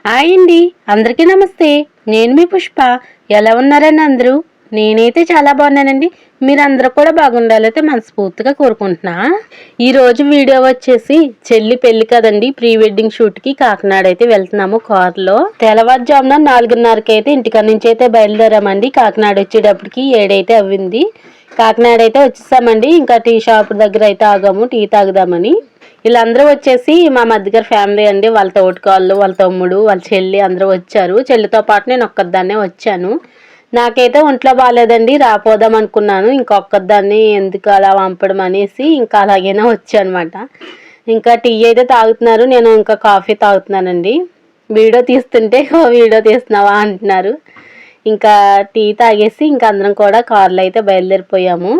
Hi అండి, అందరికీ నమస్తే. నేను మీ పుష్ప. ఎలా ఉన్నారండి అందరూ? నేనైతే చాలా బాగున్నానండి. మీరందరూ కూడా బాగుండాలైతే మనస్ఫూర్తిగా కోరుకుంటున్నా. ఈరోజు వీడియో వచ్చేసి చెల్లి పెళ్లి కదండి, ప్రీ వెడ్డింగ్ షూట్కి కాకినాడ అయితే వెళ్తున్నాము కారులో. తెల్లవారుజామున 4:30కి అయితే ఇంటికాడ నుంచి అయితే బయలుదేరామండి. కాకినాడ వచ్చేటప్పటికి 7 అయితే అవ్వింది. కాకినాడ అయితే వచ్చేసామండి. ఇంకా టీ షాప్ దగ్గర అయితే ఆగాము టీ తాగుదామని. వీళ్ళందరూ వచ్చేసి మా మధ్యగారి ఫ్యామిలీ అండి. వాళ్ళ తోటికోళ్ళు, వాళ్ళ తమ్ముడు, వాళ్ళ చెల్లి అందరూ వచ్చారు. చెల్లితో పాటు నేను ఒక్కదాన్నే వచ్చాను. నాకైతే ఒంట్లో బాగాలేదండి, రాపోదాం అనుకున్నాను. ఇంకొక్కదాన్ని ఎందుకు అలా పంపడం అనేసి ఇంకా అలాగైనా వచ్చానమాట. ఇంకా టీ అయితే తాగుతున్నారు, నేను ఇంకా కాఫీ తాగుతున్నానండి. వీడియో తీస్తుంటే వీడియో తీస్తున్నావా అంటున్నారు. ఇంకా టీ తాగేసి ఇంకా అందరం కూడా కార్లో అయితే బయలుదేరిపోయాము.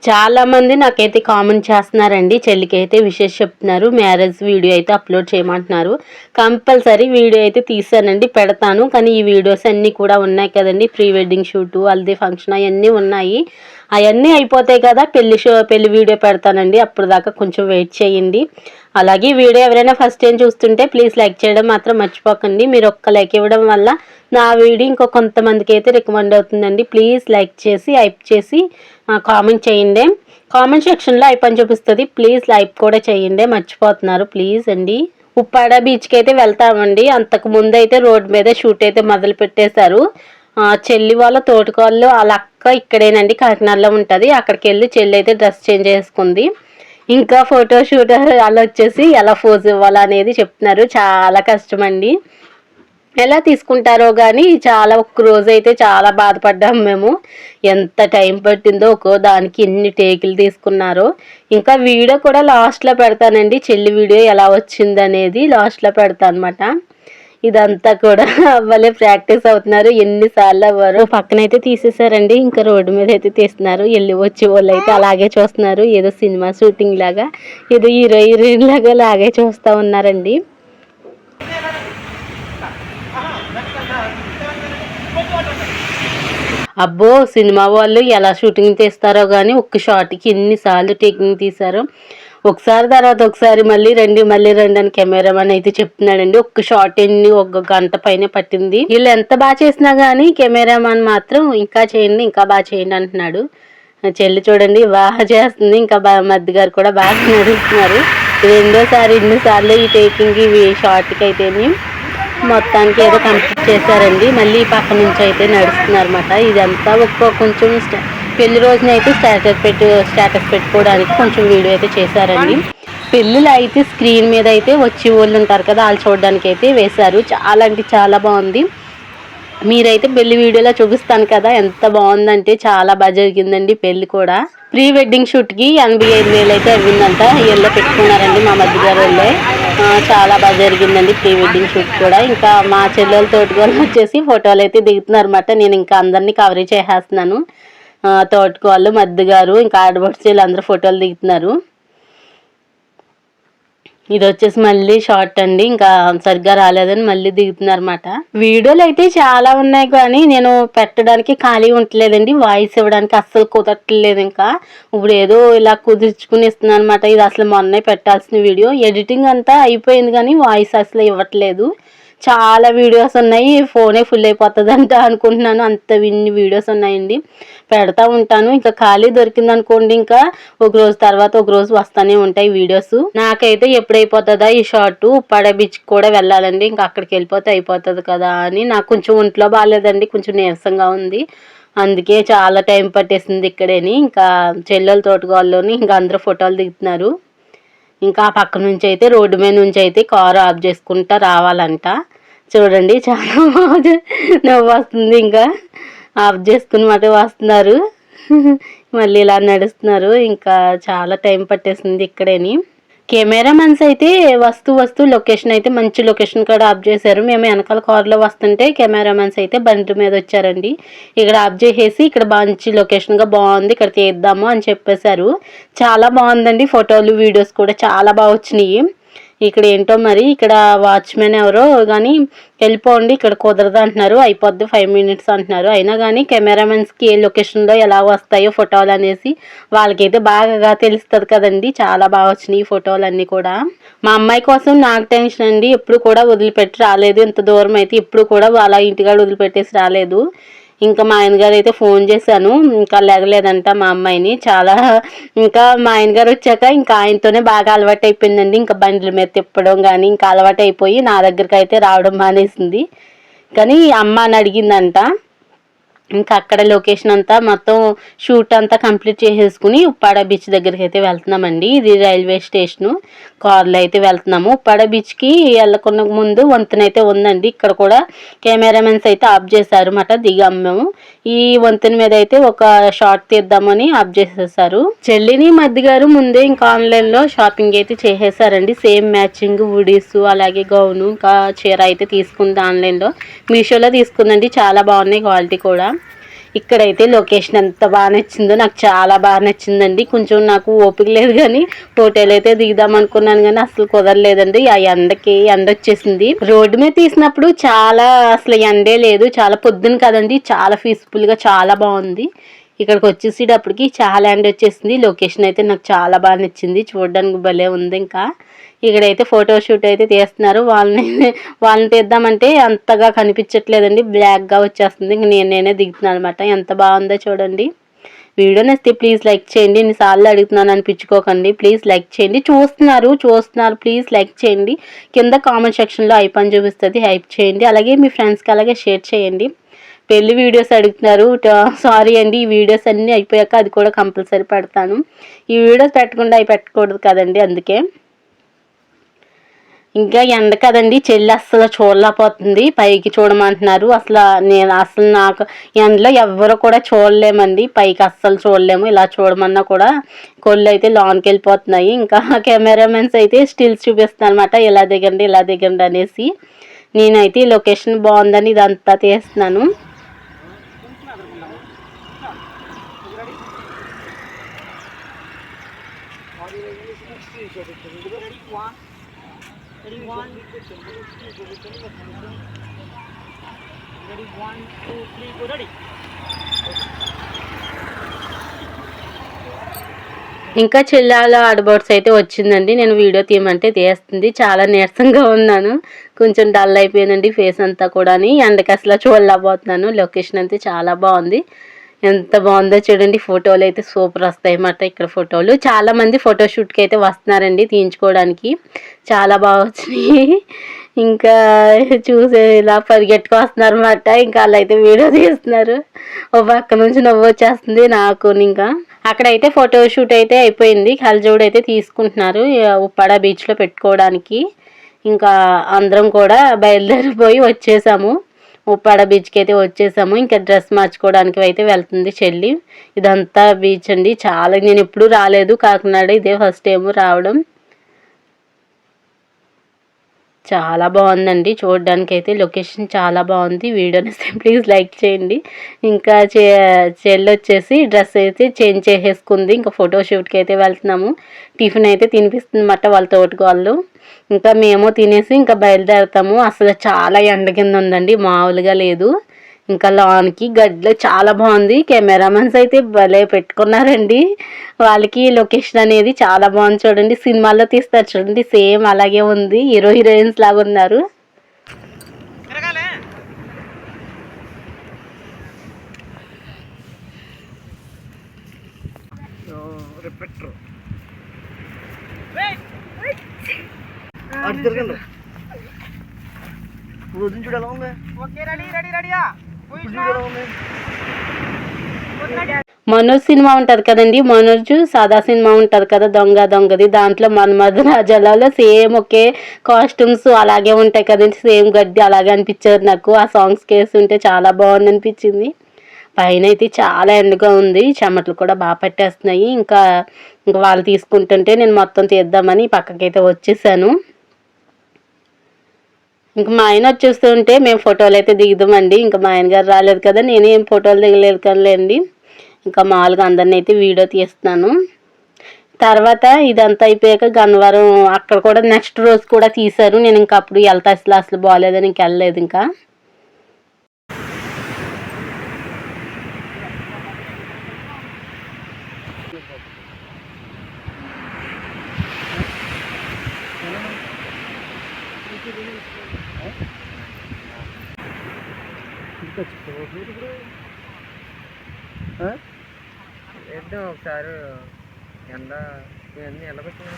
చాలామంది నాకైతే కామెంట్ చేస్తున్నారండి, చెల్లికి అయితే విషెస్ చెప్తున్నారు, మ్యారేజ్ వీడియో అయితే అప్లోడ్ చేయమంటున్నారు. కంపల్సరీ వీడియో అయితే తీసానండి, పెడతాను. కానీ ఈ వీడియోస్ అన్నీ కూడా ఉన్నాయి కదండి, pre wedding shoot, haldi function అవన్నీ ఉన్నాయి. అవన్నీ అయిపోతాయి కదా, పెళ్లి వీడియో పెడతానండి. అప్పుడు దాకా కొంచెం వెయిట్ చేయండి. అలాగే వీడియో ఎవరైనా ఫస్ట్ టైం చూస్తుంటే ప్లీజ్ లైక్ చేయడం మాత్రం మర్చిపోకండి. మీరు ఒక్క లైక్ ఇవ్వడం వల్ల నా వీడియో ఇంకో కొంతమందికి అయితే రికమెండ్ అవుతుందండి. ప్లీజ్ లైక్ చేసి హైప్ చేసి కామెంట్ చేయండి. కామెంట్ సెక్షన్లో హైప్ అని చూపిస్తుంది, ప్లీజ్ లైక్ కూడా చేయండి, మర్చిపోతున్నారు ప్లీజ్ అండి. ఉప్పాడ బీచ్కి అయితే వెళ్తామండి. అంతకు ముందు అయితే రోడ్ మీద షూట్ అయితే మొదలు పెట్టేశారు. చెల్లి వాళ్ళ తోటికోళ్ళు వాళ్ళ అక్క ఇక్కడేనండి, కాకినాడలో ఉంటుంది. అక్కడికి వెళ్ళి చెల్లి అయితే డ్రెస్ చేంజ్ చేసుకుంది. ఇంకా ఫోటో షూట్ వాళ్ళు వచ్చేసి ఎలా పోజ్ ఇవ్వాలనేది చెప్తున్నారు. చాలా కష్టమండి, ఎలా తీసుకుంటారో కానీ ఒక్క రోజు అయితే చాలా బాధపడ్డాము మేము. ఎంత టైం పట్టిందో ఒక్కో దానికి ఎన్ని టేకులు తీసుకున్నారో. ఇంకా వీడియో కూడా లాస్ట్లో పెడతానండి, చెల్లి వీడియో ఎలా వచ్చిందనేది లాస్ట్లో పెడతాను అనమాట. ఇదంతా కూడా అవ్వలే ప్రాక్టీస్ అవుతున్నారు, ఎన్నిసార్లు అవ్వరు. పక్కనైతే తీసేసారండి, ఇంకా రోడ్డు మీద అయితే తీస్తున్నారు. వెళ్ళి వచ్చే వాళ్ళు అయితే అలాగే చూస్తున్నారు, ఏదో సినిమా షూటింగ్ లాగా, ఏదో హీరోయిన్ లాగా అలాగే చూస్తూ ఉన్నారండి. అబ్బో, సినిమా వాళ్ళు ఎలా షూటింగ్ తీస్తారో కానీ ఒక్క షాట్కి ఎన్నిసార్లు టేకింగ్ తీశారో. ఒకసారి తర్వాత ఒకసారి మళ్ళీ రండి అని కెమెరామెన్ అయితే చెప్తున్నాడండి. ఒక్క షాట్ ఎన్ని 1 గంట పైన పట్టింది. వీళ్ళు ఎంత బాగా చేసినా కానీ కెమెరామెన్ మాత్రం ఇంకా బాగా చేయండి అంటున్నాడు. చెల్లి చూడండి బాగా చేస్తుంది, ఇంకా మధ్య గారు కూడా బాగా నడుస్తున్నారు. ఎన్నిసార్లు ఈ టేకింగ్ ఇవి షార్ట్కి అయితేనే మొత్తానికి ఏదో కంప్లీట్ చేశారండి. మళ్ళీ పక్క నుంచి అయితే నడుస్తున్నారు అనమాట. ఇదంతా కొంచెం పెళ్లి రోజున అయితే స్టేటస్ పెట్టుకోవడానికి కొంచెం వీడియో అయితే చేశారండి. పెళ్ళిళ్ళు అయితే స్క్రీన్ మీద అయితే వచ్చి వాళ్ళు ఉంటారు కదా, వాళ్ళు చూడడానికి అయితే వేశారు. చాలా అంటే చాలా బాగుంది. మీరైతే పెళ్లి వీడియోలో చూపిస్తాను కదా, ఎంత బాగుందంటే చాలా బాగా జరిగిందండి పెళ్లి కూడా. ప్రీ వెడ్డింగ్ షూట్కి 85,000 అయితే అవ్విందంట. ఎల్లో పెట్టుకున్నారండి మా మధ్య గారు. చాలా బాగా జరిగిందండి ప్రీ వెడ్డింగ్ షూట్ కూడా. ఇంకా మా చెల్లెలతోటి కూడా వచ్చేసి ఫోటోలు అయితే దిగుతున్నారు అనమాట. నేను ఇంకా అందరినీ కవరేజ్ చేసేస్తున్నాను. తోటకోళ్ళు, మధ్య గారు, ఇంకా ఆడబడుచు వీళ్ళందరూ ఫోటోలు దిగుతున్నారు. ఇది వచ్చేసి మళ్ళీ షార్ట్ అండి, ఇంకా సరిగ్గా రాలేదని మళ్ళీ దిగుతున్నారు అనమాట. వీడియోలు అయితే చాలా ఉన్నాయి కానీ నేను పెట్టడానికి ఖాళీ ఉండలేదండి, వాయిస్ ఇవ్వడానికి అస్సలు కుదరట్లేదు. ఇంకా ఇప్పుడు ఏదో ఇలా కుదుర్చుకుని ఇస్తున్నాను అనమాట. ఇది అసలు మొన్నే పెట్టాల్సిన వీడియో, ఎడిటింగ్ అంతా అయిపోయింది కానీ వాయిస్ అసలు ఇవ్వట్లేదు. చాలా వీడియోస్ ఉన్నాయి, ఫోనే ఫుల్ అయిపోతుందంట అనుకుంటున్నాను, అంత ఇన్ని వీడియోస్ ఉన్నాయండి. పెడతా ఉంటాను, ఇంకా ఖాళీ దొరికింది అనుకోండి ఇంకా ఒక రోజు తర్వాత ఒక రోజు వస్తూనే ఉంటాయి వీడియోస్. నాకైతే ఎప్పుడైపోతుందా ఈ షార్ట్, ఉప్పాడ బీచ్ కూడా వెళ్ళాలండి, ఇంకా అక్కడికి వెళ్ళిపోతే అయిపోతుంది కదా అని. నాకు కొంచెం ఒంట్లో బాగాలేదండి, కొంచెం నీరసంగా ఉంది, అందుకే చాలా టైం పట్టేసింది ఇక్కడేని. ఇంకా చెల్లెల తోటగాల్లోని ఇంకా అందరూ ఫోటోలు దిగుతున్నారు. ఇంకా పక్క నుంచి అయితే రోడ్డు మీద నుంచి అయితే కారు ఆఫ్ చేసుకుంటా రావాలంట. చూడండి చాలా బాగా నవ్వు వస్తుంది, ఇంకా ఆఫ్ చేసుకుని మాట వస్తున్నారు, మళ్ళీ ఇలా నడుస్తున్నారు. ఇంకా చాలా టైం పట్టేసింది ఇక్కడేని. కెమెరామెన్స్ అయితే వస్తూ లొకేషన్ అయితే మంచి లొకేషన్ కూడా ఆఫ్ చేశారు. మేము వెనకాల కారులో వస్తుంటే కెమెరామెన్స్ అయితే బండి మీద వచ్చారండి. ఇక్కడ ఆఫ్ చేసేసి ఇక్కడ మంచి లొకేషన్గా బాగుంది, ఇక్కడ తీద్దాము అని చెప్పేశారు. చాలా బాగుందండి, ఫోటోలు వీడియోస్ కూడా చాలా బాగా వచ్చినాయి. ఇక్కడ ఏంటో మరి ఇక్కడ వాచ్మెన్ ఎవరో కానీ వెళ్ళిపోండి ఇక్కడ కుదరదు అంటున్నారు, అయిపోద్ది 5 minutes అంటున్నారు. అయినా కానీ కెమెరామెన్స్కి ఏ లొకేషన్లో ఎలా వస్తాయో ఫోటోలు అనేసి వాళ్ళకైతే బాగా తెలుస్తుంది కదండి. చాలా బాగా వచ్చినాయి ఈ ఫోటోలు అన్నీ కూడా. మా అమ్మాయి కోసం నాకు టెన్షన్ అండి, ఎప్పుడు కూడా వదిలిపెట్టి రాలేదు. ఇంత దూరం అయితే ఇప్పుడు కూడా అలా ఇంటికాడ వదిలిపెట్టేసి రాలేదు. ఇంకా మా ఆయనగారు అయితే ఫోన్ చేశాను, ఇంకా లేగలేదంట మా అమ్మాయిని. చాలా ఇంకా మా ఆయనగారు వచ్చాక ఇంకా ఆయనతోనే బాగా అలవాటు అయిపోయిందండి. ఇంకా బండ్ల మీద తిప్పడం కానీ ఇంకా అలవాటు అయిపోయి నా దగ్గరికి అయితే రావడం మానేసింది. కానీ అమ్మ అని అడిగిందంట. ఇంకా అక్కడ లొకేషన్ అంతా మొత్తం షూట్ అంతా కంప్లీట్ చేసేసుకుని ఉప్పాడ బీచ్ దగ్గరికి అయితే వెళ్తున్నామండి. ఇది రైల్వే స్టేషను, కార్లో అయితే వెళ్తున్నాము. ఉప్పాడ బీచ్కి వెళ్ళకుండా ముందు వంతెన అయితే ఉందండి. ఇక్కడ కూడా కెమెరామెన్స్ అయితే ఆఫ్ చేశారు అన్నమాట. దిగాము మేము. ఈ వంతెన మీద అయితే ఒక షార్ట్ తీద్దామని ఆఫ్ చేసేసారు. చెల్లిని మధ్య గారు ముందే ఇంకా ఆన్లైన్లో షాపింగ్ అయితే చేసేసారండి. సేమ్ మ్యాచింగ్ వుడీస్ అలాగే గౌను ఇంకా చీర అయితే తీసుకుంది ఆన్లైన్లో. మీషోలో తీసుకుందండి, చాలా బాగున్నాయి క్వాలిటీ కూడా. ఇక్కడైతే లొకేషన్ ఎంత బాగా నచ్చిందో, నాకు చాలా బాగా నచ్చిందండి. కొంచెం నాకు ఓపిక లేదు కానీ ఫోటోలు అయితే దిగుదాం అనుకున్నాను కానీ అసలు కుదరలేదండి. ఆ ఎండకి ఎండ వచ్చేసింది. రోడ్డు మీద తీసినప్పుడు చాలా అసలు ఎండే లేదు, చాలా పొద్దున కదండి, చాలా పీస్ఫుల్గా చాలా బాగుంది. ఇక్కడికి వచ్చేసేటప్పటికి చాలా ఎండ వచ్చేసింది. లొకేషన్ అయితే నాకు చాలా బాగా నచ్చింది, చూడడానికి భలే ఉంది. ఇంకా ఇక్కడైతే ఫోటోషూట్ అయితే తీస్తున్నారు. వాళ్ళని తీద్దామంటే అంతగా కనిపించట్లేదండి, బ్లాక్గా వచ్చేస్తుంది. ఇంక నేనే దిగుతున్నాను అనమాట. ఎంత బాగుందో చూడండి. వీడియో నచ్చితే ప్లీజ్ లైక్ చేయండి. ఎన్నిసార్లు అడుగుతున్నాను అనిపించుకోకండి, ప్లీజ్ లైక్ చేయండి. చూస్తున్నారు ప్లీజ్ లైక్ చేయండి. కింద కామెంట్ సెక్షన్లో ఐపాన్ చూపిస్తుంది, హైప్ చేయండి. అలాగే మీ ఫ్రెండ్స్కి అలాగే షేర్ చేయండి. పెళ్లి వీడియోస్ అడుగుతున్నారు, సారీ అండి. ఈ వీడియోస్ అన్నీ అయిపోయాక అది కూడా కంపల్సరీ పెడతాను. ఈ వీడియోస్ పెట్టకుండా అవి పెట్టకూడదు కదండి, అందుకే. ఇంకా ఎండ కదండి, చెల్లి అస్సలు చూడలేకపోతుంది. పైకి చూడమంటున్నారు. నాకు ఎండలో ఎవరు కూడా చూడలేమండి, పైకి అస్సలు చూడలేము. ఇలా చూడమన్నా కూడా కొళ్ళు అయితే లోన్కి వెళ్ళిపోతున్నాయి. ఇంకా కెమెరామెన్స్ అయితే స్టిల్స్ చూపిస్తాను అనమాట, ఇలా దిగండి అనేసి. నేనైతే ఈ లొకేషన్ బాగుందని ఇదంతా తీస్తున్నాను. ఇంకా చెల్లాల ఆడబోట్స్ అయితే వచ్చిందండి. నేను వీడియో తీయమంటే తీస్తుంది. చాలా నీరసంగా ఉన్నాను, కొంచెం డల్ అయిపోయిందండి ఫేస్ అంతా కూడా. ఎండకి అసలు చూడలేకపోతున్నాను. లొకేషన్ అయితే చాలా బాగుంది, ఎంత బాగుందో చూడండి. ఫోటోలు అయితే సూపర్ వస్తాయి అన్నమాట. ఇక్కడ ఫోటోలు చాలామంది ఫోటోషూట్కి అయితే వస్తున్నారండి తీయించుకోవడానికి, చాలా బాగా వచ్చినాయి. ఇంకా చూసే ఇలా పరిగెట్టుకు వస్తున్నారు అన్నమాట. ఇంకా వాళ్ళు అయితే వీడియో తీస్తున్నారు. ఓ పక్క నుంచి నవ్వు వచ్చేస్తుంది నాకు. ఇంకా అక్కడైతే ఫోటోషూట్ అయితే అయిపోయింది. కళ్ళజోడు అయితే తీసుకుంటున్నారు ఉప్పాడ బీచ్లో పెట్టుకోవడానికి. ఇంకా అందరం కూడా బయలుదేరిపోయి వచ్చేసాము, ఉప్పాడ బీచ్కి అయితే వచ్చేసాము. ఇంకా డ్రెస్ మార్చుకోవడానికి అయితే వెళ్తుంది చెల్లి. ఇదంతా బీచ్ అండి, చాలా నేను ఎప్పుడూ రాలేదు కాకినాడ, ఇదే ఫస్ట్ టైం రావడం. చాలా బాగుందండి చూడడానికి అయితే, లొకేషన్ చాలా బాగుంది. వీడియోని ప్లీజ్ లైక్ చేయండి. ఇంకా చెల్లి వచ్చేసి డ్రెస్ అయితే చేంజ్ చేసేసుకుంది. ఇంకా ఫోటోషూట్కి అయితే వెళ్తున్నాము. టిఫిన్ అయితే తినిపిస్తుంది అన్నమాట వాళ్ళ తోటికోళ్ళు. ఇంకా మేము తినేసి ఇంకా బయలుదేరుతాము. అసలు చాలా ఎండ కింద ఉందండి, మామూలుగా లేదు. ఇంకా లాన్కి గడ్డలో చాలా బాగుంది. కెమెరామెన్స్ అయితే భలే పెట్టుకున్నారండి. వాళ్ళకి లొకేషన్ అనేది చాలా బాగుంది చూడండి. సినిమాల్లో తీస్తారు చూడండి, సేమ్ అలాగే ఉంది. హీరోయిన్స్ లాగా ఉన్నారు. మనోజ్ సినిమా ఉంటుంది కదండి, మనోజ్ సాదా సినిమా ఉంటుంది కదా, దొంగది. దాంట్లో మన్మధ రాజాలలో సేమ్ ఒకే కాస్ట్యూమ్స్ అలాగే ఉంటాయి కదండి, సేమ్ గడ్డి అలాగే అనిపించారు నాకు. ఆ సాంగ్స్ కేసు ఉంటే చాలా బాగుంది అనిపించింది. పైన అయితే చాలా ఎండగా ఉంది, చెమటలు కూడా బాగా పట్టేస్తున్నాయి. ఇంకా వాళ్ళు తీసుకుంటుంటే నేను మొత్తం తీద్దామని పక్కకైతే వచ్చేసాను. ఇంక మా ఆయన వచ్చేస్తుంటే మేము ఫోటోలు అయితే దిగుదామండి. ఇంకా మా ఆయన గారు రాలేదు కదా, నేనేం ఫోటోలు దిగలేదు కదండి. ఇంకా మామూలుగా అందరినీ అయితే వీడియో తీస్తున్నాను. తర్వాత ఇదంతా అయిపోయాక గన్నవరం అక్కడ కూడా నెక్స్ట్ రోజు కూడా తీశారు. నేను ఇంకా అప్పుడు వెళ్తా అసలు బాగాలేదని ఇంక వెళ్ళలేదు. ఇంకా ఒకసారి ఎండ ఇవన్నీ ఎలాగొచ్చింది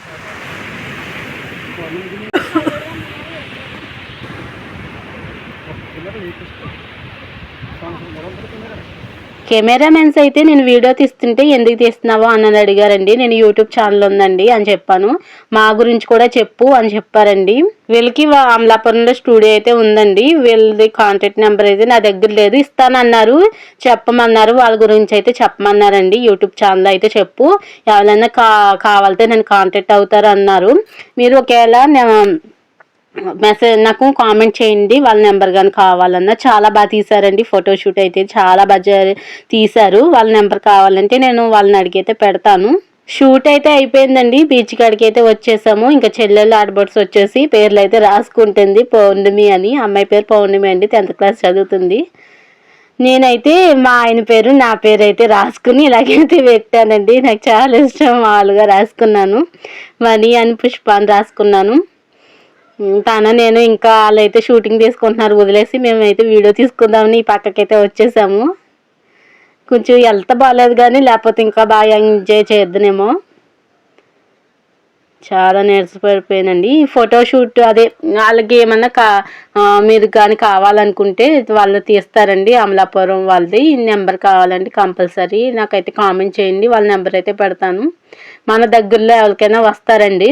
కెమెరామెన్స్ అయితే నేను వీడియో తీస్తుంటే ఎందుకు తీస్తున్నావో అని అడిగారండి. నేను యూట్యూబ్ ఛానల్ ఉందండి అని చెప్పాను. మా గురించి కూడా చెప్పు అని చెప్పారండి. వీళ్ళకి అమలాపురంలో స్టూడియో అయితే ఉందండి. వీళ్ళది కాంటాక్ట్ నెంబర్ అయితే నా దగ్గర లేదు, ఇస్తానన్నారు, చెప్పమన్నారు. వాళ్ళ గురించి అయితే చెప్పమన్నారండి. యూట్యూబ్ ఛానల్ అయితే చెప్పు, ఎవరైనా కావాలితే నేను కాంటాక్ట్ అవుతారు అన్నారు. మీరు ఒకవేళ మెసేజ్ నాకు కామెంట్ చేయండి, వాళ్ళ నెంబర్ కానీ కావాలన్నా. చాలా బాగా తీశారండి ఫోటోషూట్ అయితే, చాలా బాగా తీశారు. వాళ్ళ నెంబర్ కావాలంటే నేను వాళ్ళని అడిగైతే పెడతాను. షూట్ అయితే అయిపోయిందండి. బీచ్ కాడికి అయితే వచ్చేసాము. ఇంకా చెల్లెళ్ళు ఆడబడ్స్ వచ్చేసి పేర్లు అయితే రాసుకుంటుంది. పౌర్ణమి అని, అమ్మాయి పేరు పౌర్ణమి అండి, 10th క్లాస్ చదువుతుంది. నేనైతే మా ఆయన పేరు నా పేరు అయితే రాసుకుని ఇలాగైతే పెట్టానండి. నాకు చాలా ఇష్టం, మామూలుగా రాసుకున్నాను. మనీ అని పుష్ప అని రాసుకున్నాను. నేను ఇంకా వాళ్ళైతే షూటింగ్ తీసుకుంటున్నారు వదిలేసి, మేమైతే వీడియో తీసుకుందామని ఈ పక్కకైతే వచ్చేసాము. కొంచెం హెల్త్ బాగాలేదు కానీ లేకపోతే ఇంకా బాగా ఎంజాయ్ చేద్దానేమో. చాలా నీరసపడిపోయానండి. ఈ ఫోటోషూట్ అదే వాళ్ళకి ఏమన్నా మీరు కానీ కావాలనుకుంటే వాళ్ళు తీస్తారండి. అమలాపురం వాళ్ళది నెంబర్ కావాలంటే కంపల్సరీ నాకైతే కామెంట్ చేయండి, వాళ్ళ నెంబర్ అయితే పెడతాను. మన దగ్గరలో ఎవరికైనా వస్తారండి.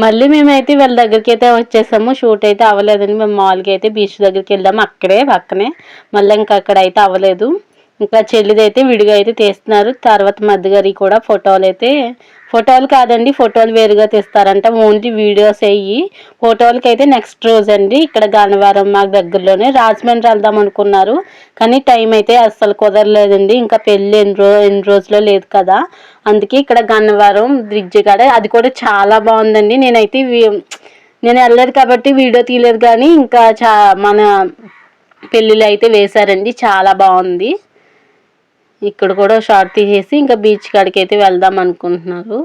మళ్ళీ మేమైతే వీళ్ళ దగ్గరికి అయితే వచ్చేసాము. షూట్ అయితే అవ్వలేదని మేము మాల్కి అయితే బీచ్ దగ్గరికి వెళ్ళాము, అక్కడే పక్కనే. మళ్ళీ ఇంకా అక్కడ అయితే అవ్వలేదు. ఇంకా చెల్లిదైతే విడిగా అయితే తీస్తున్నారు. తర్వాత మధ్యగారి కూడా ఫోటోలు కాదండి, ఫోటోలు వేరుగా తీస్తారంట, ఓన్లీ వీడియోస్ అయ్యి. ఫోటోలకి అయితే నెక్స్ట్ రోజు అండి. ఇక్కడ గన్నవరం మాకు దగ్గరలోనే, రాజమండ్రి వెళ్దాం అనుకున్నారు కానీ టైం అయితే అస్సలు కుదరలేదండి. ఇంకా పెళ్ళి ఎన్ని రోజులో లేదు కదా, అందుకే ఇక్కడ గన్నవరం బ్రిడ్జ్ కాడ, అది కూడా చాలా బాగుందండి. నేను వెళ్ళలేదు కాబట్టి వీడియో తీయలేదు కానీ ఇంకా మన పెళ్ళిళ్ళు అయితే వేశారండి, చాలా బాగుంది. ఇక్కడ కూడా షార్ట్ తీసేసి ఇంకా బీచ్ కాడికి అయితే వెళ్దాం అనుకుంటున్నారు.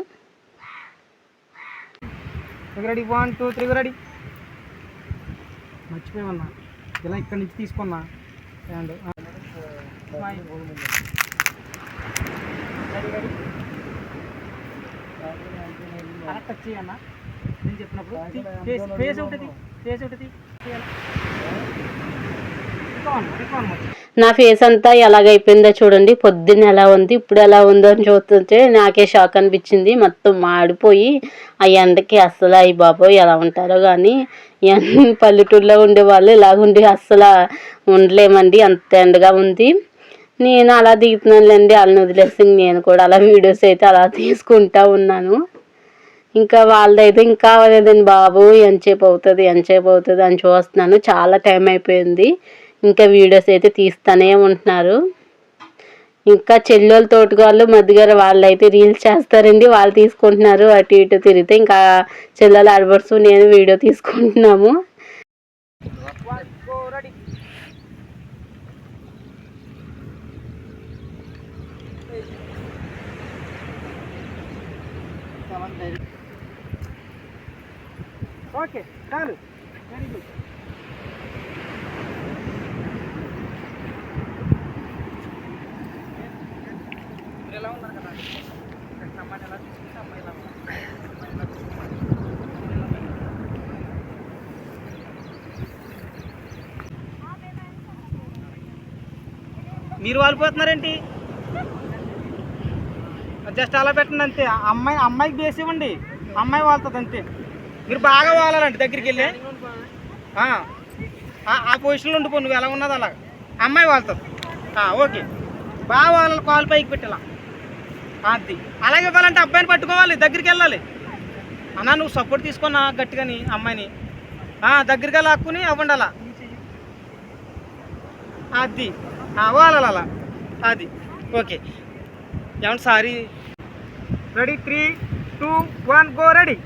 మర్చిపోయామన్నా, ఇలా ఇక్కడ నుంచి తీసుకున్నా అండ్ టచ్ చేయన్నా. నేను చెప్పినప్పుడు ఫేస్ ఉంటుంది. నా ఫేస్ అంతా ఎలాగైపోయిందో చూడండి. పొద్దున్న ఎలా ఉంది, ఇప్పుడు ఎలా ఉందో అని చూస్తుంటే నాకే షాక్ అనిపించింది. మొత్తం మాడిపోయి ఆ ఎండకి అస్సలు అయ్యి బాబోయ్ ఎలా ఉంటారో కానీ, పల్లెటూరులో ఉండే వాళ్ళు ఇలాగుండి అస్సలు ఉండలేమండి, అంత ఎండగా ఉంది. నేను అలా దిగుతున్నానులేండి, వాళ్ళని వదిలేసి నేను కూడా అలా వీడియోస్ అయితే అలా తీసుకుంటా ఉన్నాను. ఇంకా వాళ్ళదైతే ఇంకా అవ్వలేదండి బాబు, ఎంతసేపు అవుతుంది అని చూస్తున్నాను. చాలా టైం అయిపోయింది. ఇంకా వీడియోస్ అయితే తీస్తూనే ఉంటున్నారు. ఇంకా చెల్లెళ్ళ తోటగాళ్ళు మధ్యగారు వాళ్ళు అయితే రీల్స్ చేస్తారండి, వాళ్ళు తీసుకుంటున్నారు అటు ఇటు తిరిగితే. ఇంకా చెల్లెలు ఆడబడుతూ నేను వీడియో తీసుకుంటున్నాము. ఓకే చాలు, వెరీ గుడ్. ఎలా ఉన్నారు కదా, అమ్మాయిని ఎలా తీసుకుంటే అమ్మాయి ఎలా మీరు వాలిపోతున్నారేంటి? జస్ట్ అలా పెట్టండి అంతే. అమ్మాయికి బేస్ ఇవ్వండి. అమ్మాయి వాళ్తుంది అంతే. మీరు బాగా వాలాలంటే దగ్గరికి వెళ్ళి ఆ పొజిషన్లో ఉండిపో, నువ్వు ఎలా ఉన్నది అలాగ అమ్మాయి వాళ్తుంది. ఓకే, బాగా వాళ్ళ కాలు పైకి పెట్టాలా అది. అలాగే ఇవ్వాలంటే అబ్బాయిని పట్టుకోవాలి, దగ్గరికి వెళ్ళాలి. అన్నా నువ్వు సపోర్ట్ తీసుకున్నా గట్టిగాని అమ్మాయిని దగ్గరగా లాక్కుని అవ్వండి అలా. అది వాళ్ళ అలా అది. ఓకే ఏమంటే సారీ. Ready 3, 2, 1 go. రెడీ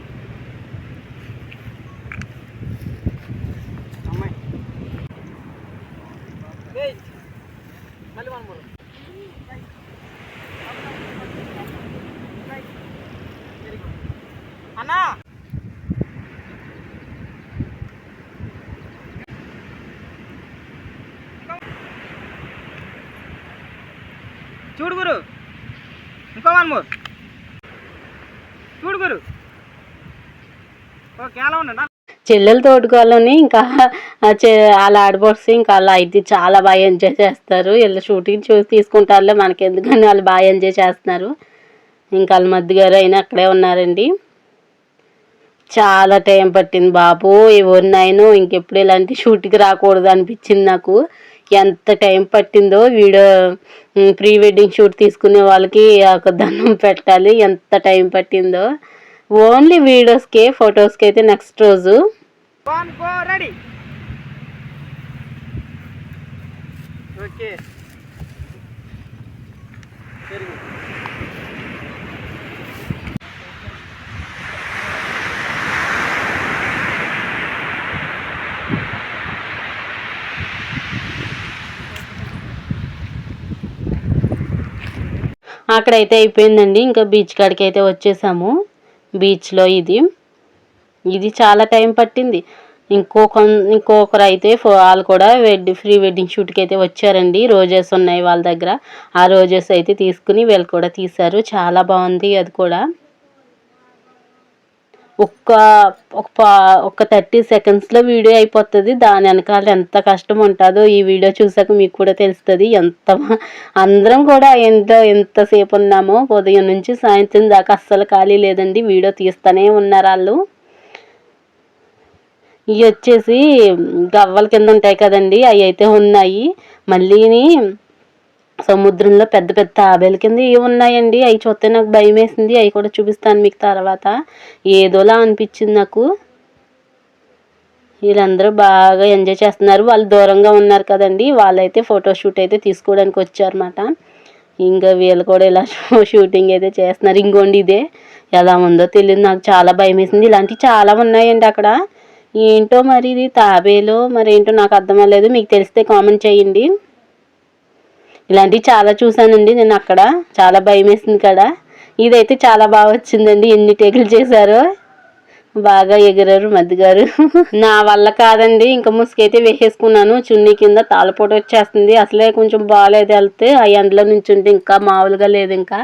అమ్మాయి మళ్ళీ మనం అన్నా చూడు గురు, ఇంకో 1 మోర్ చూడు గురు. ఓకే అలా ఉండండి. చెల్లెలు తోడుకోవాలని ఇంకా అలా ఆడబోసి ఇంకా అలా అయితే చాలా బాగా ఎంజాయ్ చేస్తారు. వీళ్ళు షూటింగ్ చూసి తీసుకుంటారులే మనకి ఎందుకని, వాళ్ళు బాగా ఎంజాయ్ చేస్తున్నారు. ఇంకా వాళ్ళ మధ్య గారు అయినా అక్కడే ఉన్నారండి. చాలా టైం పట్టింది బాబు, ఎవరినైనా ఇంకెప్పుడు ఇలాంటి షూట్కి రాకూడదు అనిపించింది నాకు. ఎంత టైం పట్టిందో వీడియో ప్రీ వెడ్డింగ్ షూట్ తీసుకునే వాళ్ళకి ఒక దండం పెట్టాలి, ఎంత టైం పట్టిందో. ఓన్లీ వీడియోస్కే, ఫొటోస్కి అయితే నెక్స్ట్ రోజు. రెడీ ఓకే అక్కడైతే అయిపోయిందండి. ఇంకా బీచ్ కాడికి అయితే వచ్చేసాము. బీచ్లో ఇది చాలా టైం పట్టింది. ఇంకొకరు అయితే వాళ్ళు కూడా ప్రీ వెడ్డింగ్ షూట్కి అయితే వచ్చారండి. రోజెస్ ఉన్నాయి వాళ్ళ దగ్గర, ఆ రోజెస్ అయితే తీసుకుని వీళ్ళు కూడా తీశారు. చాలా బాగుంది అది కూడా. ఒక 30 సెకండ్స్లో వీడియో అయిపోతుంది. దాని వెనకాల ఎంత కష్టం ఉంటుందో ఈ వీడియో చూసాక మీకు కూడా తెలుస్తుంది. అందరం కూడా ఎంతసేపు ఉన్నామో, ఉదయం నుంచి సాయంత్రం దాకా అస్సలు ఖాళీ లేదండి, వీడియో తీస్తూనే ఉన్నారు వాళ్ళు. ఇవి వచ్చేసి గవ్వల కింద ఉంటాయి కదండి, అవి అయితే ఉన్నాయి. మళ్ళీని సముద్రంలో పెద్ద పెద్ద తాబేల కింద ఇవి ఉన్నాయండి. అవి చూస్తే నాకు భయం వేసింది. అవి కూడా చూపిస్తాను మీకు తర్వాత. ఏదోలా అనిపించింది నాకు. వీళ్ళందరూ బాగా ఎంజాయ్ చేస్తున్నారు. వాళ్ళు దూరంగా ఉన్నారు కదండి, వాళ్ళైతే ఫోటోషూట్ అయితే తీసుకోవడానికి వచ్చారన్నమాట. ఇంకా వీళ్ళు కూడా ఇలా షూటింగ్ అయితే చేస్తున్నారు. ఇంకోండి ఇదే ఎలా ఉందో తెలియదు, నాకు చాలా భయం వేసింది. ఇలాంటివి చాలా ఉన్నాయండి అక్కడ. ఏంటో మరి ఇది తాబేలో మరి ఏంటో నాకు అర్థం అవ్వలేదు, మీకు తెలిస్తే కామెంట్ చేయండి. ఇలాంటివి చాలా చూసానండి నేను అక్కడ, చాలా భయం వేసింది కదా. ఇదైతే చాలా బాగా వచ్చిందండి, ఎన్ని టేకులు చేశారో, బాగా ఎగిరారు మధ్యగారు. నా వల్ల కాదండి, ఇంకా ముసుగైతే వేసేసుకున్నాను. చున్నీ కింద తాళపోటు వచ్చేస్తుంది. అసలే కొంచెం బాగాలేదు వెళ్తే, ఆ ఎండలో నుంచి ఉంటే ఇంకా మామూలుగా లేదు. ఇంకా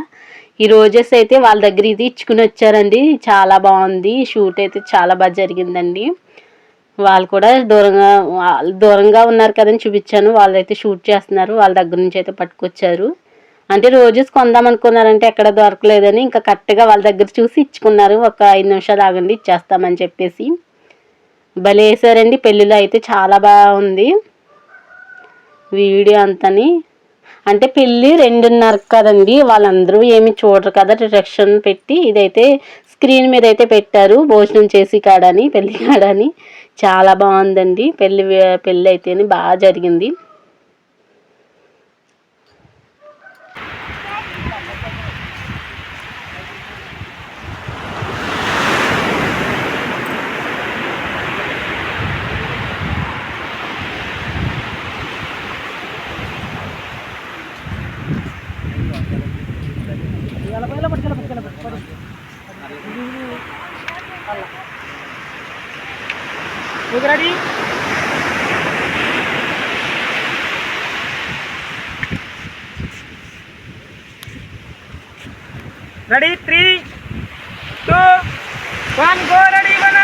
ఈ రోజెస్ అయితే వాళ్ళ దగ్గర ఇది ఇచ్చుకుని వచ్చారండి. చాలా బాగుంది, షూట్ అయితే చాలా బాగా జరిగిందండి. వాళ్ళు కూడా దూరంగా ఉన్నారు కదని చూపించాను. వాళ్ళైతే షూట్ చేస్తున్నారు, వాళ్ళ దగ్గర నుంచి అయితే పట్టుకొచ్చారు. అంటే రోజెస్ కొందాం అనుకున్నారంటే ఎక్కడ దొరకలేదని ఇంకా కరెక్ట్గా వాళ్ళ దగ్గర చూసి ఇచ్చుకున్నారు. ఒక 5 నిమిషాలు ఆగండి ఇచ్చేస్తామని చెప్పేసి. భలే వేసారండి పెళ్ళిలో అయితే, చాలా బాగుంది వీడియో అంతని. అంటే పెళ్ళి 2:30 కదండి, వాళ్ళందరూ ఏమి చూడరు కదా, రిజెక్షన్ పెట్టి ఇదైతే స్క్రీన్ మీద అయితే పెట్టారు, భోజనం చేసి కాడని, పెళ్ళి కాడని. చాలా బాగుందండి పెళ్ళి అయితేనే బాగా జరిగింది. Ready ready 3, 2, 1 go. రెడీ మన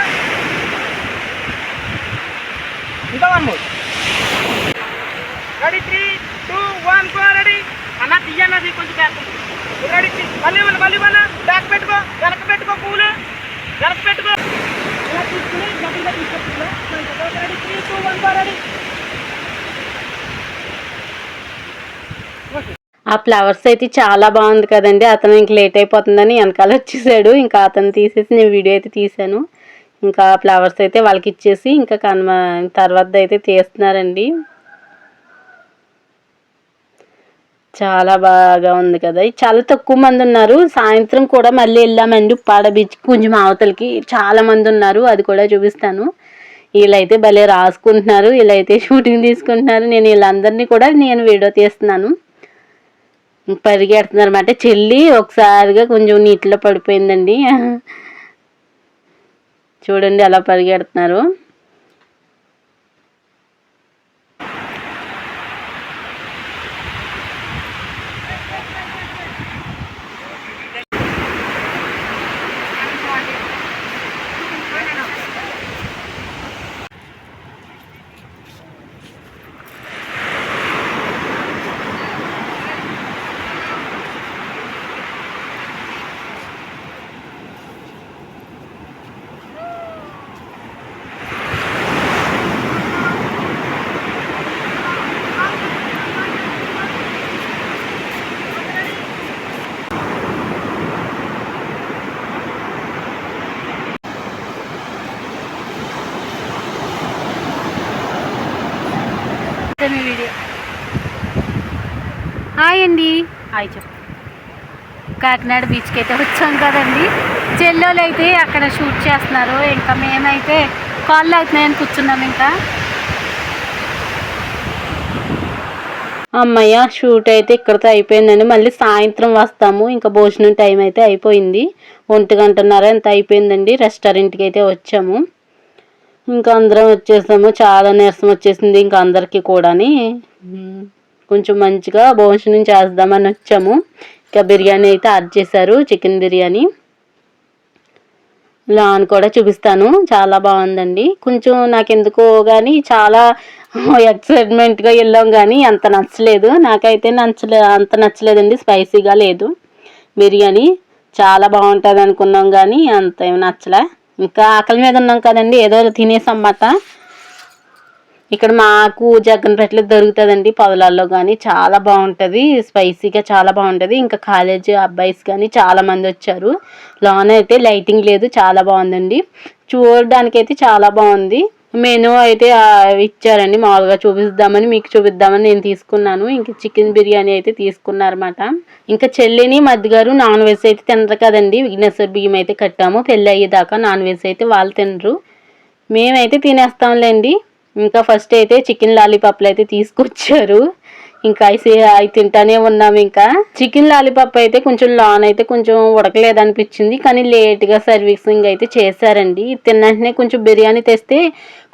ఇంకా 1 మోర్. Ready 3, 2, 1 go. రెడీ అన్న తీయన్నది కొంచెం బ్యాక్. రెడీ మళ్ళీ మన బ్యాక్ పెట్టుకో, వెనక పెట్టుకో పూలు. జరగ పెట్టుకో. ఇలా తీసుకుని గట్టిగా తీసుకొచ్చుకో. Ready 3, 2, 1 ready. ఓకే. ఆ ఫ్లవర్స్ అయితే చాలా బాగుంది కదండి. అతను ఇంక లేట్ అయిపోతుందని వెనకాల వచ్చేసాడు. ఇంకా అతను తీసేసి నేను వీడియో అయితే తీశాను. ఇంకా ఫ్లవర్స్ అయితే వాళ్ళకి ఇచ్చేసి ఇంకా తర్వాత అయితే తీస్తున్నారండి. చాలా బాగా ఉంది కదా. చాలా తక్కువ మంది ఉన్నారు. సాయంత్రం కూడా మళ్ళీ వెళ్ళామండి ఉప్పాడ బీచ్ కొంచెం అవతలకి. చాలా మంది ఉన్నారు, అది కూడా చూపిస్తాను. వీళ్ళైతే భలే రాసుకుంటున్నారు, వీళ్ళైతే షూటింగ్ తీసుకుంటున్నారు. నేను వీళ్ళందరినీ కూడా వీడియో తీస్తున్నాను. పరిగెడుతున్నారు అన్నమాట. చెల్లి ఒకసారిగా కొంచెం నీటిలో పడిపోయిందండి. చూడండి అలా పరిగెడుతున్నారు. వీడియో హాయ్ అండి. హాయ్ చెప్పు. కాకినాడ బీచ్కి అయితే వచ్చాం కదండి. చెల్లెలు అయితే అక్కడ షూట్ చేస్తున్నారు. ఇంకా మేమైతే కాళ్ళు అవుతున్నాయని కూర్చున్నాం. ఇంకా అమ్మయ్య షూట్ అయితే ఇక్కడితో అయిపోయిందండి. మళ్ళీ సాయంత్రం వస్తాము. ఇంకా భోజనం టైం అయితే అయిపోయింది. 1:30 ఎంత అయిపోయిందండి. రెస్టారెంట్కి అయితే వచ్చాము. ఇంకా అందరం వచ్చేసాము. చాలా నీరసం వచ్చేసింది ఇంకా అందరికీ కూడాని. కొంచెం మంచిగా భోజనం చేద్దామని వచ్చాము. ఇంకా బిర్యానీ అయితే ఆర్డర్ చేశారు, చికెన్ బిర్యానీ. లాన్ కూడా చూపిస్తాను, చాలా బాగుందండి. కొంచెం నాకు ఎందుకో కానీ చాలా ఎక్సైట్మెంట్గా వెళ్ళాం కానీ అంత నచ్చలేదు. నాకైతే అంత నచ్చలేదండి. స్పైసీగా లేదు బిర్యానీ. చాలా బాగుంటుంది అనుకున్నాం కానీ అంత ఏమి నచ్చలే. ఇంకా ఆకలి మీద ఉన్నాం కదండి, ఏదో తినేసన్నమాట. ఇక్కడ మాకు జగ్గనపేటలో దొరుకుతుందండి పొలాల్లో కానీ చాలా బాగుంటుంది. స్పైసీగా చాలా బాగుంటుంది. ఇంకా కాలేజీ అబ్బాయిస్ కానీ చాలామంది వచ్చారు. లోన అయితే లైటింగ్ లేదు, చాలా బాగుందండి. చూడడానికి అయితే చాలా బాగుంది. మెనూ అయితే ఇచ్చారండి. మామూలుగా చూపిద్దామని మీకు చూపిద్దామని నేను తీసుకున్నాను. ఇంక చికెన్ బిర్యానీ అయితే తీసుకున్నారన్నమాట. ఇంకా చెల్లిని మధ్యగారు నాన్ వెజ్ అయితే తినరు కదండి. విఘ్నేశ్వర బియ్యం అయితే కట్టాము. పెళ్ళి అయ్యేదాకా నాన్ వెజ్ అయితే వాళ్ళు తినరు, మేమైతే తినేస్తాంలేండి. ఇంకా ఫస్ట్ అయితే చికెన్ లాలీపాప్లు అయితే తీసుకొచ్చారు. ఇంకా అవి తింటానే ఉన్నాము. ఇంకా చికెన్ లాలీపాప్ అయితే కొంచెం లాన్ అయితే కొంచెం ఉడకలేదు అనిపించింది, కానీ లేట్గా సర్వీసింగ్ అయితే చేశారండి. తిన్నంటనే కొంచెం బిర్యానీ తెస్తే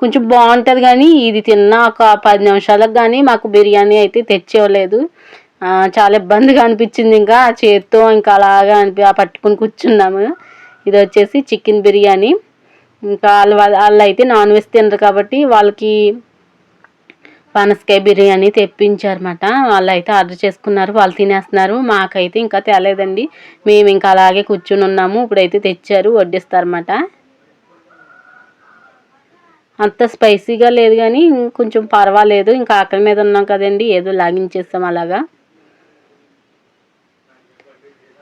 కొంచెం బాగుంటుంది, కానీ ఇది తిన్న ఒక 10 నిమిషాలకు కానీ మాకు బిర్యానీ అయితే తెచ్చేవలేదు. చాలా ఇబ్బందిగా అనిపించింది. ఇంకా చేత్తో ఇంకా అలాగా పట్టుకుని కూర్చున్నాము. ఇది వచ్చేసి చికెన్ బిర్యానీ. ఇంకా వాళ్ళు అయితే నాన్ వెజ్ తినరు కాబట్టి వాళ్ళకి పనసకాయ బిర్యానీ తెప్పించారన్నమాట. వాళ్ళు అయితే ఆర్డర్ చేసుకున్నారు, వాళ్ళు తినేస్తున్నారు. మాకైతే ఇంకా తేలేదండి, మేము ఇంకా అలాగే కూర్చుని ఉన్నాము. ఇప్పుడైతే తెచ్చారు, వడ్డిస్తారన్నమాట. అంత స్పైసీగా లేదు కానీ కొంచెం పర్వాలేదు. ఇంకా ఆకలి మీద ఉన్నాం కదండి, ఏదో లాగించేస్తాం అలాగా.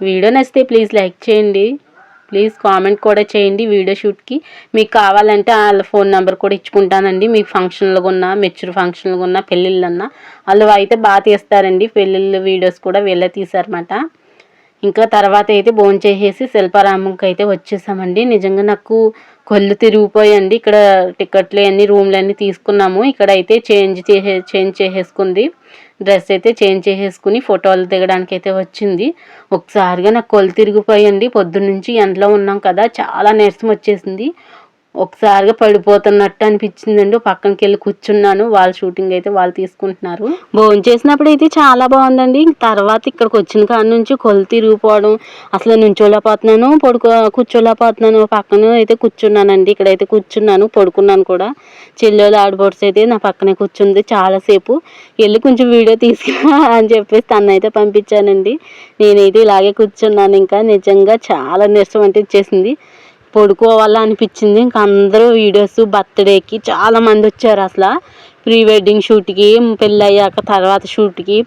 వీడియో నచ్చితే ప్లీజ్ లైక్ చేయండి, ప్లీజ్ కామెంట్ కూడా చేయండి. వీడియో షూట్కి మీకు కావాలంటే వాళ్ళ ఫోన్ నెంబర్ కూడా ఇచ్చుకుంటానండి. మీ ఫంక్షన్లు ఉన్నా, మెచ్యూర్ ఫంక్షన్లు ఉన్నా, పెళ్ళిళ్ళన్నా వాళ్ళు అయితే బాగా తీస్తారండి. పెళ్ళిళ్ళ వీడియోస్ కూడా వీళ్ళే తీశారన్నమాట. ఇంకా తర్వాత అయితే భోంచేసేసి శిల్పారామంకి అయితే వచ్చేసామండి. నిజంగా నాకు కళ్ళు తిరిగిపోయండి. ఇక్కడ టికెట్లు అన్ని రూమ్లు అన్నీ తీసుకున్నాము. ఇక్కడ అయితే చేంజ్ చేసేసుకుంది, డ్రెస్ అయితే చేంజ్ చేసేసుకుని ఫోటోలు దిగడానికి అయితే వచ్చింది. ఒకసారిగా నాకు కళ్ళు తిరిగిపోయండి. పొద్దున్నుంచి ఎండలో ఉన్నాం కదా, చాలా నీరసం వచ్చేసింది. ఒకసారిగా పడిపోతున్నట్టు అనిపించిందండి. పక్కనకి వెళ్ళి కూర్చున్నాను. వాళ్ళ షూటింగ్ అయితే వాళ్ళు తీసుకుంటున్నారు. భోజనం చేసినప్పుడు అయితే చాలా బాగుందండి. తర్వాత ఇక్కడికి వచ్చిన కాడి నుంచి కళ్ళు తిరిగిపోవడం, అసలు నుంచోలేకపోతున్నాను, కూర్చోలేకపోతున్నాను. పక్కన అయితే కూర్చున్నానండి. ఇక్కడైతే కూర్చున్నాను, పడుకున్నాను కూడా. చెల్లెలు ఆడబొడ్స్ అయితే నా పక్కనే కూర్చుంది చాలాసేపు. వెళ్ళి కొంచెం వీడియో తీసుకురా అని చెప్పేసి తనైతే పంపించానండి. నేనైతే ఇలాగే కూర్చున్నాను. ఇంకా నిజంగా చాలా నీరసం అంటే ఇచ్చేసింది. పడుకోవాలా అనిపించింది. ఇంకా అందరూ వీడియోస్ బర్త్డేకి చాలామంది వచ్చారు. అసలు ప్రీ వెడ్డింగ్ షూట్కి, పెళ్ళి అయ్యాక తర్వాత షూట్కి,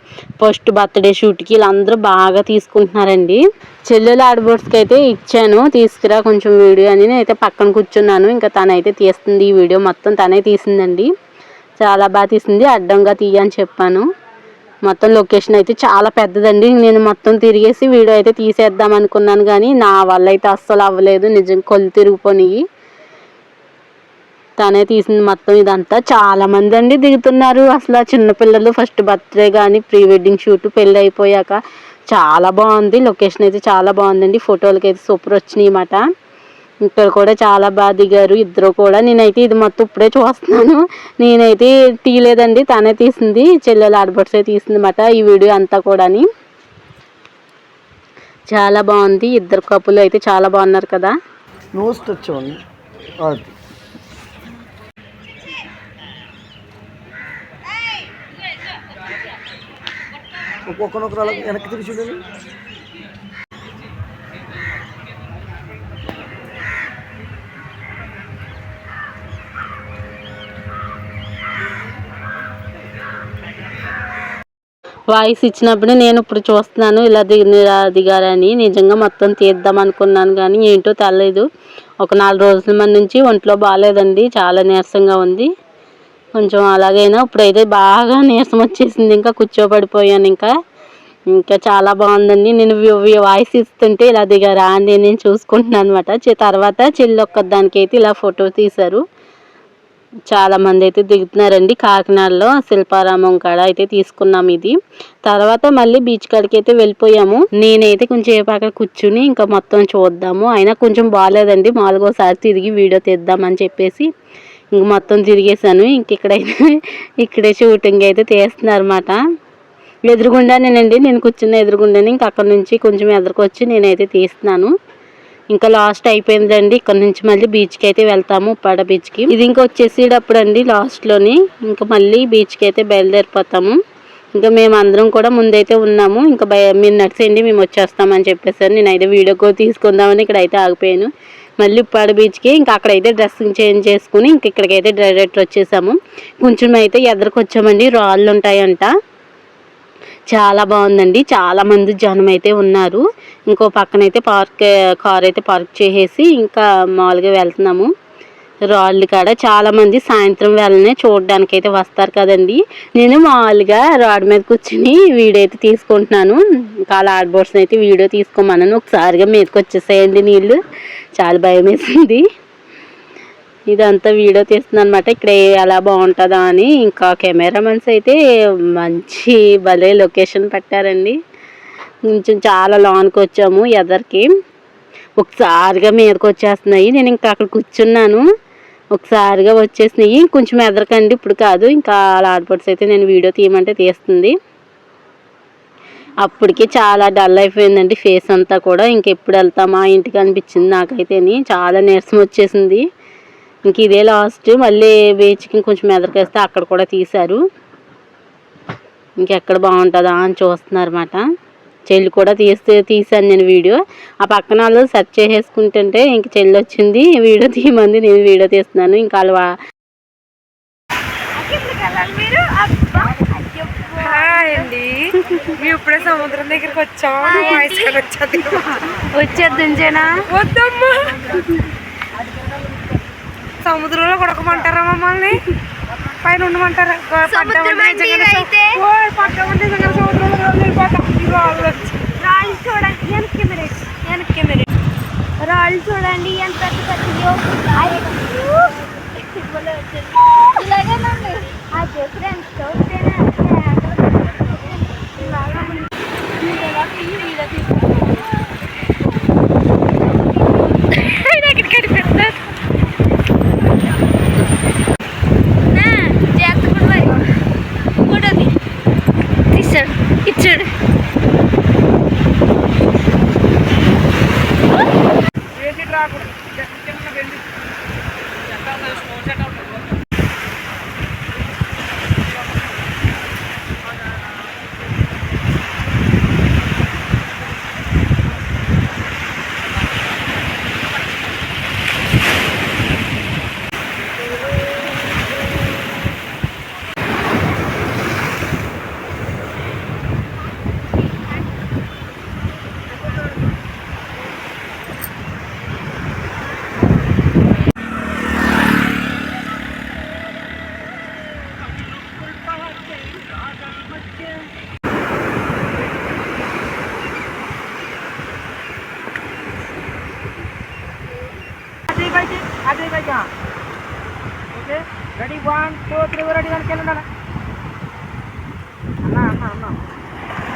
ఫస్ట్ బర్త్డే షూట్కి వీళ్ళందరూ బాగా తీసుకుంటున్నారండి. చెల్లెలు ఆడబోట్స్కి అయితే ఇచ్చాను, తీసుకురా కొంచెం వీడియో అని. నేనైతే పక్కన కూర్చున్నాను. ఇంకా తనైతే తీస్తుంది, ఈ వీడియో మొత్తం తనే తీసిందండి. చాలా బాగా తీసింది. అడ్డంగా తీయని చెప్పాను. మొత్తం లొకేషన్ అయితే చాలా పెద్దదండి. నేను మొత్తం తిరిగేసి వీడియో అయితే తీసేద్దాం అనుకున్నాను, కానీ నా వల్ల అయితే అస్సలు అవ్వలేదు. నిజం కళ్ళు తిరిగిపోయి. తనే తీసింది మొత్తం ఇదంతా. చాలామంది అండి దిగుతున్నారు. అసలు చిన్నపిల్లలు ఫస్ట్ బర్త్డే కానీ ప్రీ వెడ్డింగ్ షూట్ పెళ్ళి అయిపోయాక చాలా బాగుంది. లొకేషన్ అయితే చాలా బాగుందండి. ఫోటోలకి అయితే సూపర్ వచ్చినాయి అన్నమాట. ఇక్కడ కూడా చాలా బాగా దిగారు ఇద్దరు కూడా. నేనైతే ఇది మొత్తం ఇప్పుడే చూస్తున్నాను. నేనైతే తీయలేదండి, తనే తీసింది. చెల్లెలు ఆడబడిసే తీసింది అన్నమాట ఈ వీడియో అంతా కూడా. చాలా బాగుంది. ఇద్దరు కప్పులు అయితే చాలా బాగున్నారు కదా. నోస్ట్ వచ్చేవాడిని ఒక్కొక్కరు అలా వెనక్కి తిరిగి చూడండి. వాయిస్ ఇచ్చినప్పుడు నేను ఇప్పుడు చూస్తున్నాను ఇలా దిగారని. నిజంగా మొత్తం తీద్దాం అనుకున్నాను కానీ ఏంటో తెలియదు. ఒక 4 రోజుల మన నుంచి ఒంట్లో బాగాలేదండి, చాలా నీరసంగా ఉంది. కొంచెం అలాగైనా ఇప్పుడైతే బాగా నీరసం వచ్చేసింది. ఇంకా కూర్చోబడిపోయాను. ఇంకా చాలా బాగుందండి. నేను వాయిస్ ఇస్తుంటే ఇలా దిగారా అని నేను చూసుకుంటున్నాను అనమాట. తర్వాత చెల్లి ఒక్కదానికి అయితే ఇలా ఫోటో తీశారు. చాలామంది అయితే దిగుతున్నారండి. కాకినాడలో శిల్పారామం కాడ అయితే తీసుకున్నాం ఇది. తర్వాత మళ్ళీ బీచ్ కాడికి అయితే వెళ్ళిపోయాము. నేనైతే కొంచెం అక్కడ కూర్చుని ఇంకా మొత్తం చూద్దాము. అయినా కొంచెం బాగాలేదండి. మామూలుగా ఒకసారి తిరిగి వీడియో తీద్దామని చెప్పేసి ఇంక మొత్తం తిరిగేసాను. ఇక్కడే షూటింగ్ అయితే తీస్తున్నారు అన్నమాట. ఎదురుగుండానేనండి నేను కూర్చున్న ఎదురుగుండానే. ఇంక అక్కడ నుంచి కొంచెం ఎదురుకొచ్చి నేనైతే తీస్తున్నాను. ఇంకా లాస్ట్ అయిపోయిందండి. ఇక్కడ నుంచి మళ్ళీ బీచ్కి అయితే వెళ్తాము, ఉప్పాడ బీచ్కి. ఇది ఇంకా వచ్చేసేటప్పుడు అండి లాస్ట్లోని ఇంకా మళ్ళీ బీచ్కి అయితే బయలుదేరిపోతాము. ఇంకా మేము అందరం కూడా ముందైతే ఉన్నాము. ఇంకా మీరు నడిచేయండి మేము వచ్చేస్తామని చెప్పేసారు. నేనైతే వీడియో కూడా తీసుకుందామని ఇక్కడైతే ఆగిపోయాను. మళ్ళీ ఉప్పాడ బీచ్కి ఇంకా అక్కడైతే డ్రెస్సింగ్ చేంజ్ చేసుకుని ఇంక ఇక్కడికైతే డైరెక్ట్ వచ్చేసాము. కొంచెం అయితే ఎదురుకొచ్చామండి. రాళ్ళు ఉంటాయంట, చాలా బాగుందండి. చాలామంది జనం అయితే ఉన్నారు. ఇంకో పక్కనైతే కార్ అయితే పార్క్ చేసేసి ఇంకా మామూలుగా వెళ్తున్నాము. రాళ్ళు కాడ చాలామంది సాయంత్రం వేళనే చూడడానికి అయితే వస్తారు కదండి. నేను మామూలుగా రాడ్ మీద కూర్చుని వీడియో అయితే తీసుకుంటున్నాను. ఇంకా అలా ఆడబోట్స్ని అయితే వీడియో తీసుకోమన్నాను. ఒకసారిగా మీదకి వచ్చేసాయండి నీళ్ళు. చాలా భయం వేసింది. ఇదంతా వీడియో తీస్తుంది అనమాట. ఇక్కడ ఎలా బాగుంటుందా అని. ఇంకా కెమెరామెన్స్ అయితే మంచి భలే లొకేషన్ పెట్టారండి. కొంచెం చాలా లాంగ్కి వచ్చాము. ఎదరికి ఒకసారిగా మీదకి వచ్చేస్తున్నాయి. నేను ఇంకా అక్కడ కూర్చున్నాను, ఒకసారిగా వచ్చేసినాయి. కొంచెం ఎదరకండి, ఇప్పుడు కాదు. ఇంకా అలా ఆడపడ్స్ అయితే నేను వీడియో తీయమంటే తీస్తుంది. అప్పటికి చాలా డల్ అయిపోయిందండి ఫేస్ అంతా కూడా. ఇంకెప్పుడు వెళ్తామా ఇంటికి అనిపించింది నాకైతే. చాలా నీరసం వచ్చేసింది. ఇంక ఇదే లాస్ట్. మళ్ళీ బీచ్కి కొంచెం ఎదరికేస్తే అక్కడ కూడా తీశారు. ఇంకెక్కడ బాగుంటుందా అని చూస్తున్నారు అన్నమాట. చెల్లి కూడా తీసాను నేను వీడియో. ఆ పక్కన వాళ్ళు సెర్చ్ చేసేసుకుంటుంటే ఇంక చెల్లి వచ్చింది వీడియో తీయమంది. నేను వీడియో తీస్తున్నాను. ఇంకా వాళ్ళు అండి మేము ఇప్పుడే సముద్రం దగ్గరికి వచ్చాము. వచ్చేద్దుంచేనా? వద్దమ్మా, సముద్రంలో కొడకమంటారా మమ్మల్ని? పైన ఉండమంటారా? రాళ్ళు చూడండి ఎంత పెద్దయో. ఇలాగేనండి అది ఫ్రెండ్స్ తో ఇచ్చాడు. ఇక ఓకే రెడీ 1 2 3 రెడీ వెనక్కి వెళ్ళండి అన్న అన్న అన్న అన్న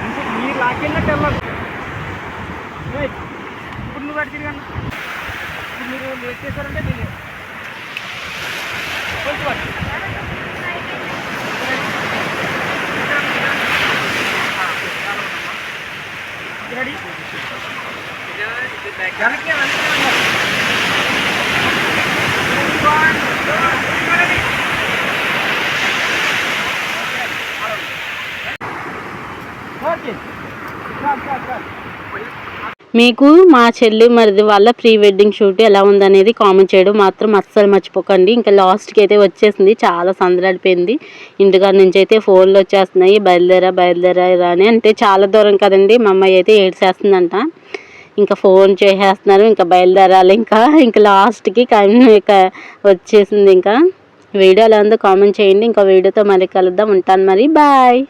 ఇంకొక మీరు లాక్కెళ్ళినట్టు వెళ్ళదు ఇప్పుడు నువ్వు అటు తిరిగి అన్న ఇప్పుడు మీరు లేట్ చేశారంటే నేను కొంచెం రెడీ వెనక్కి ఓకే మీకు మా చెల్లి మరిది వాళ్ళ ప్రీ వెడ్డింగ్ షూట్ ఎలా ఉందనేది కామెంట్ చేయడం మాత్రం అస్సలు మర్చిపోకండి. ఇంకా లాస్ట్కి అయితే వచ్చేసింది, చాలా సందడిపోయింది. ఇంటికాడ నుంచి అయితే ఫోన్లు వచ్చేస్తున్నాయి, బయలుదేరా అని. అంటే చాలా దూరం కదండి, మా అమ్మాయి అయితే ఏడ్చేస్తుందంట. ఇంకా ఫోన్ చేసేస్తున్నారు, ఇంకా బయలుదేరాలి. ఇంకా లాస్ట్కి వచ్చేసింది. ఇంకా వీడియో ఎలా ఉందో కామెంట్ చేయండి. ఇంకా వీడియోతో మళ్ళీ కలుద్దాం. ఉంటాను మరి, బాయ్.